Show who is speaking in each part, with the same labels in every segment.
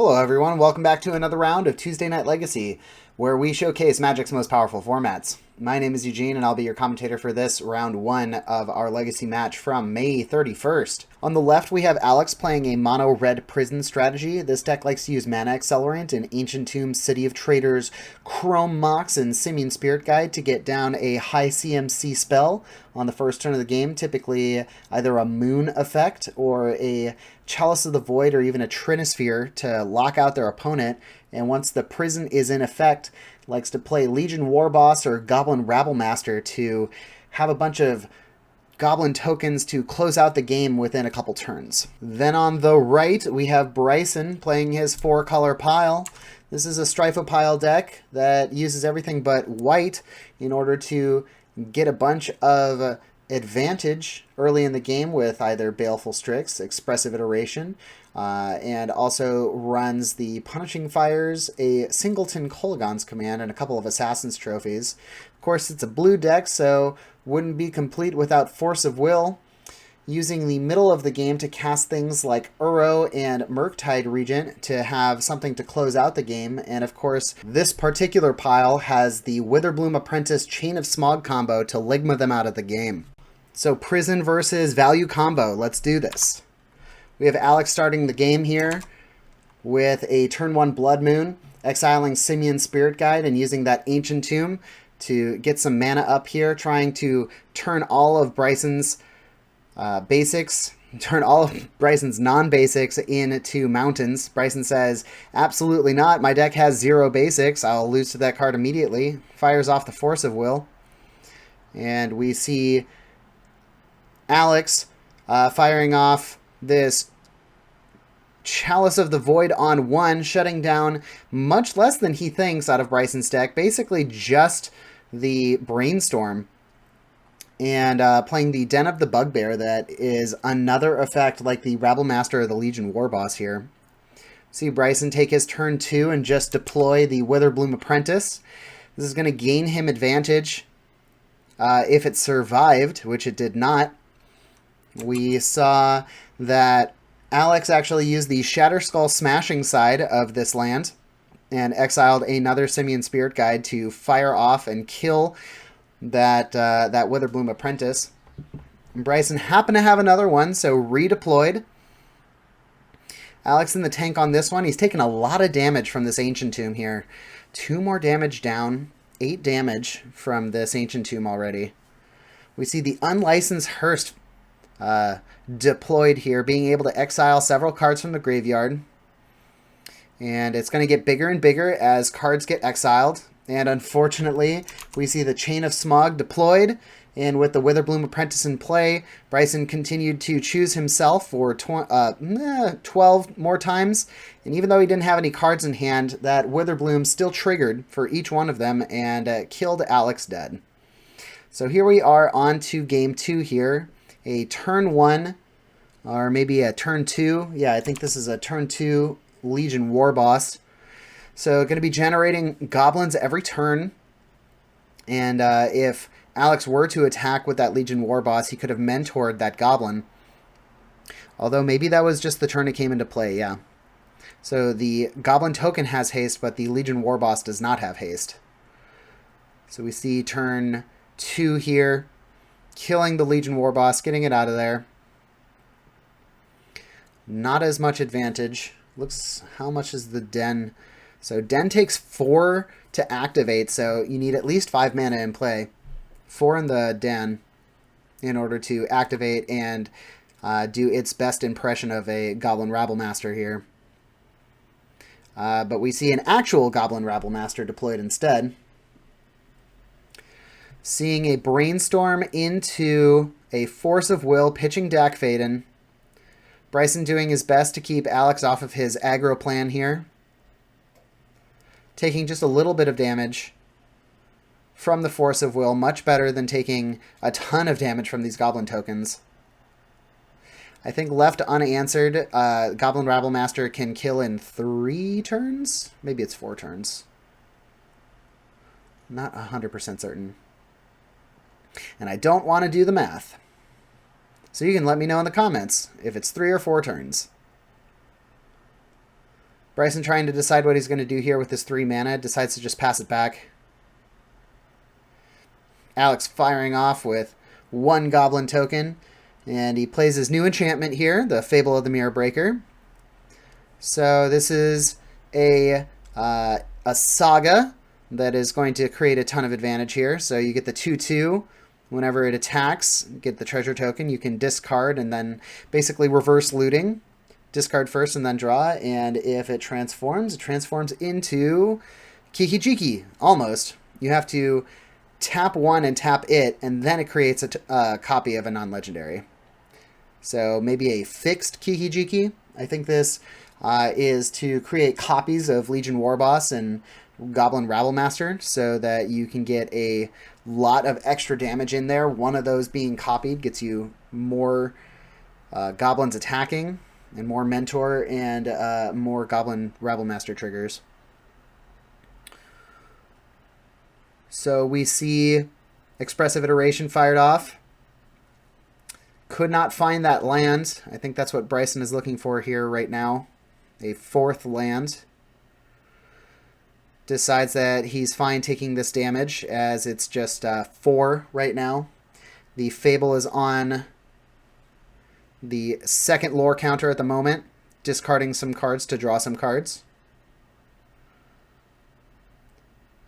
Speaker 1: Hello everyone, welcome back to another round of Tuesday Night Legacy, where we showcase Magic's most powerful formats. My name is Eugene, and I'll be your commentator for this round 1 of our Legacy match from May 31st. On the left, we have Alex playing a mono-red prison strategy. This deck likes to use Mana Accelerant in Ancient Tomb, City of Traders, Chrome Mox, and Simian Spirit Guide to get down a high CMC spell on the first turn of the game, typically either a Moon effect or a Chalice of the Void or even a Trinisphere to lock out their opponent. And once the prison is in effect, likes to play Legion Warboss or Goblin Rabblemaster to have a bunch of Goblin tokens to close out the game within a couple turns. Then on the right, we have Bryson playing his 4-color pile. This is a Stryfo Pile deck that uses everything but white in order to get a bunch of advantage early in the game with either Baleful Strix, Expressive Iteration, and also runs the Punishing Fires, a Singleton Kolaghan's Command, and a couple of Assassin's Trophies. Of course, it's a blue deck, so wouldn't be complete without Force of Will, using the middle of the game to cast things like Uro and Murktide Regent to have something to close out the game. And of course, this particular pile has the Witherbloom Apprentice Chain of Smog combo to Ligma them out of the game. So prison versus value combo, let's do this. We have Alex starting the game here with a turn 1 Blood Moon, exiling Simian Spirit Guide and using that Ancient Tomb to get some mana up here, trying to turn all of Bryson's turn all of Bryson's non-basics into mountains. Bryson says, absolutely not. My deck has 0 basics. I'll lose to that card immediately. Fires off the Force of Will. And we see Alex firing off this Chalice of the Void on 1, shutting down much less than he thinks out of Bryson's deck. Basically just the Brainstorm. And playing the Den of the Bugbear, that is another effect like the Rabblemaster or the Legion Warboss here. See Bryson take his turn 2 and just deploy the Witherbloom Apprentice. This is going to gain him advantage if it survived, which it did not. We saw that Alex actually used the Shatterskull Smashing side of this land and exiled another Simian Spirit Guide to fire off and kill that Witherbloom Apprentice. And Bryson happened to have another one, so redeployed. Alex in the tank on this one. He's taken a lot of damage from this Ancient Tomb here. 2 more damage down. 8 damage from this Ancient Tomb already. We see the Unlicensed Hearst deployed here, being able to exile several cards from the graveyard. And it's going to get bigger and bigger as cards get exiled. And unfortunately, we see the Chain of Smog deployed. And with the Witherbloom Apprentice in play, Bryson continued to choose himself for 12 more times. And even though he didn't have any cards in hand, that Witherbloom still triggered for each one of them and killed Alex dead. So here we are on to game 2 here. A turn 1, or maybe a turn 2. Yeah, I think this is a turn 2 Legion Warboss. So going to be generating goblins every turn. And if Alex were to attack with that Legion Warboss, he could have mentored that goblin. Although maybe that was just the turn it came into play, yeah. So the goblin token has haste, but the Legion Warboss does not have haste. So we see turn 2 here. Killing the Legion Warboss, getting it out of there. Not as much advantage. Looks, how much is the Den? So Den takes 4 to activate, so you need at least 5 mana in play. 4 in the Den in order to activate and do its best impression of a Goblin Rabblemaster here. But we see an actual Goblin Rabblemaster deployed instead. Seeing a Brainstorm into a Force of Will, pitching Dak Faden. Bryson doing his best to keep Alex off of his aggro plan here. Taking just a little bit of damage from the Force of Will. Much better than taking a ton of damage from these Goblin tokens. I think left unanswered, Goblin Rabblemaster can kill in 3 turns? Maybe it's 4 turns. Not 100% certain. And I don't want to do the math. So you can let me know in the comments if it's 3 or 4 turns. Bryson trying to decide what he's going to do here with this 3 mana. Decides to just pass it back. Alex firing off with 1 goblin token. And he plays his new enchantment here, the Fable of the Mirror Breaker. So this is a saga that is going to create a ton of advantage here. So you get the 2/2. Whenever it attacks, get the treasure token. You can discard and then basically reverse looting. Discard first and then draw. And if it transforms into Kiki-Jiki, almost. You have to tap 1 and tap it, and then it creates a copy of a non-legendary. So maybe a fixed Kiki-Jiki. I think this is to create copies of Legion Warboss and Goblin Rabblemaster so that you can get a lot of extra damage in there. One of those being copied gets you more goblins attacking and more mentor and more Goblin Rabblemaster triggers. So we see Expressive Iteration fired off. Could not find that land. I think that's what Bryson is looking for here right now. A 4th land. Decides that he's fine taking this damage as it's just 4 right now. The Fable is on the 2nd lore counter at the moment, discarding some cards to draw some cards.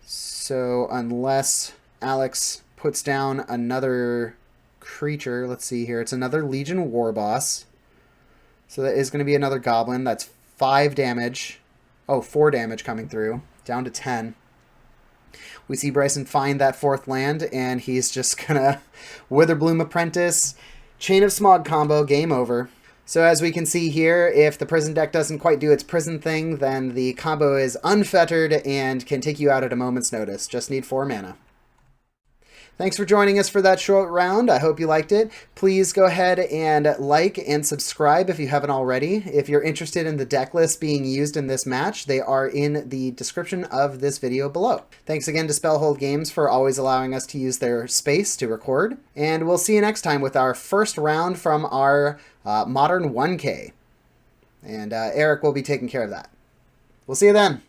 Speaker 1: So unless Alex puts down another creature, let's see here, it's another Legion Warboss. So that is going to be another goblin. That's 5 damage. Oh, 4 damage coming through. Down to 10. We see Bryson find that 4th land, and he's just going to Witherbloom Apprentice, Chain of Smog combo, game over. So as we can see here, if the prison deck doesn't quite do its prison thing, then the combo is unfettered and can take you out at a moment's notice. Just need 4 mana. Thanks for joining us for that short round. I hope you liked it. Please go ahead and like and subscribe if you haven't already. If you're interested in the deck lists being used in this match, they are in the description of this video below. Thanks again to Spellhold Games for always allowing us to use their space to record. And we'll see you next time with our first round from our Modern 1K. And Eric will be taking care of that. We'll see you then.